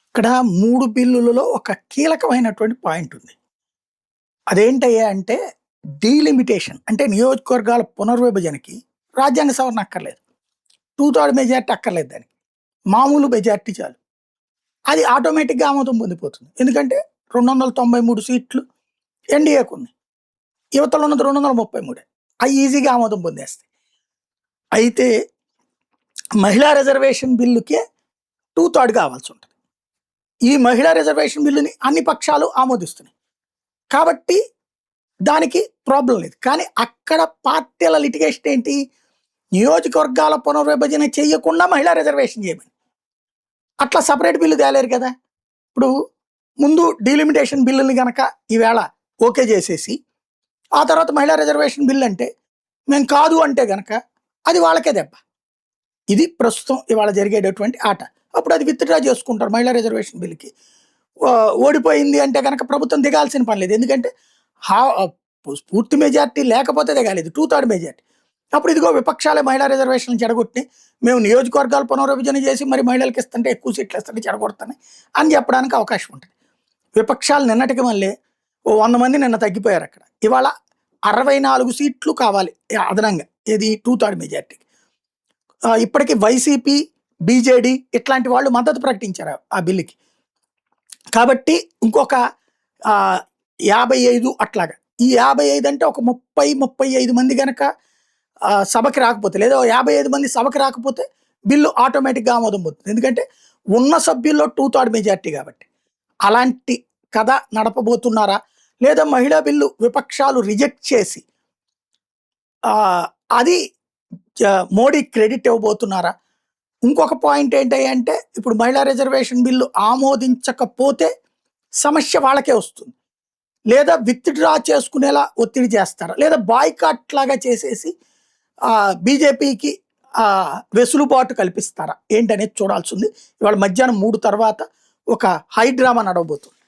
ఇక్కడ 3 బిల్లులలో ఒక కీలకమైనటువంటి పాయింట్ ఉంది. అదేంటయ్యా అంటే డీలిమిటేషన్. అంటే నియోజకవర్గాల పునర్విభజనకి రాజ్యాంగ సవరణ అక్కర్లేదు. 2/3 మెజారిటీ అక్కర్లేదు దానికి. మామూలు మెజారిటీ చాలు. అది ఆటోమేటిక్‌గా ఆమోదం పొందిపోతుంది. ఎందుకంటే 293 సీట్లు ఎన్‌డీఏకున్నాయి. యువతలో ఉన్నది 233. అయి ఈజీగా ఆమోదం పొందేస్తాయి. అయితే మహిళా రిజర్వేషన్ బిల్లుకే 2/3 కావాల్సుంటది. ఈ మహిళా రిజర్వేషన్ బిల్లుని అన్ని పక్షాలు ఆమోదిస్తున్నాయి. కాబట్టి దానికి ప్రాబ్లం లేదు. కానీ అక్కడ పార్టీల లిటిగేషన్ ఏంటి? నియోజకవర్గాల పునర్విభజన చేయకుండా మహిళా రిజర్వేషన్ చేయమని. అట్లా సెపరేట్ బిల్లు తేలేరు కదా! ఇప్పుడు ముందు డీలిమిటేషన్ బిల్లుని గనక ఈవేళ ఓకే చేసేసి, ఆ తర్వాత మహిళా రిజర్వేషన్ బిల్ అంటే, మేము కాదు అంటే గనక అది వాళ్ళకే దెబ్బ. ఇది ప్రస్తుతం ఇవాళ జరిగేటటువంటి ఆట. అప్పుడు అది విత్‌డ్రా చేసుకుంటారు మహిళా రిజర్వేషన్ బిల్‌కి. ఓడిపోయింది అంటే గనక ప్రభుత్వం దిగాల్సిన పని లేదు. ఎందుకంటే హా పూర్తి మెజారిటీ లేకపోతే దిగాలి. ఇది 2/3 మెజారిటీ. అప్పుడు ఇదిగో విపక్షాలే మహిళా రిజర్వేషన్‌లు చెడగొట్టినాయి. మేము నియోజకవర్గాలు పునర్విభజన చేసి మరి మహిళలకి ఇస్తుంటే ఎక్కువ సీట్లు ఇస్తుంటే చెడగొడుతున్నాయి అని చెప్పడానికి అవకాశం ఉంటుంది. విపక్షాలు నిన్నటికి మళ్ళీ ఓ 100 మంది నిన్న తగ్గిపోయారు అక్కడ. ఇవాళ 64 సీట్లు కావాలి అదనంగా. ఏది 2/3 మెజారిటీకి. ఇప్పటికి వైసీపీ, బీజేడీ ఇట్లాంటి వాళ్ళు మద్దతు ప్రకటించారు ఆ బిల్లుకి. కాబట్టి ఇంకొక 55 అట్లాగా. ఈ 55 అంటే ఒక 30, 35 మంది గనక సభకి రాకపోతే, లేదా 55 మంది సభకి రాకపోతే బిల్లు ఆటోమేటిక్‌గా ఆమోదం పొందుతుంది. ఎందుకంటే ఉన్న సభ్యుల్లో 2/3 మెజారిటీ కాబట్టి. అలాంటి కథ నడపబోతున్నారా? లేదా మహిళా బిల్లు విపక్షాలు రిజెక్ట్ చేసి అది మోడీ క్రెడిట్ ఇవ్వబోతున్నారా? ఇంకొక పాయింట్ ఏంటంటే ఇప్పుడు మహిళా రిజర్వేషన్ బిల్లు ఆమోదించకపోతే సమస్య వాళ్ళకే వస్తుంది. లేదా విత్‌డ్రా చేసుకునేలా ఒత్తిడి చేస్తారా? లేదా బాయ్‌కాట్ లాగా చేసేసి బీజేపీకి వెసులుబాటు కల్పిస్తారా? ఏంటనేది చూడాల్సింది. ఇవాళ మధ్యాహ్నం 3 తర్వాత ఒక హై డ్రామా నడవబోతుంది.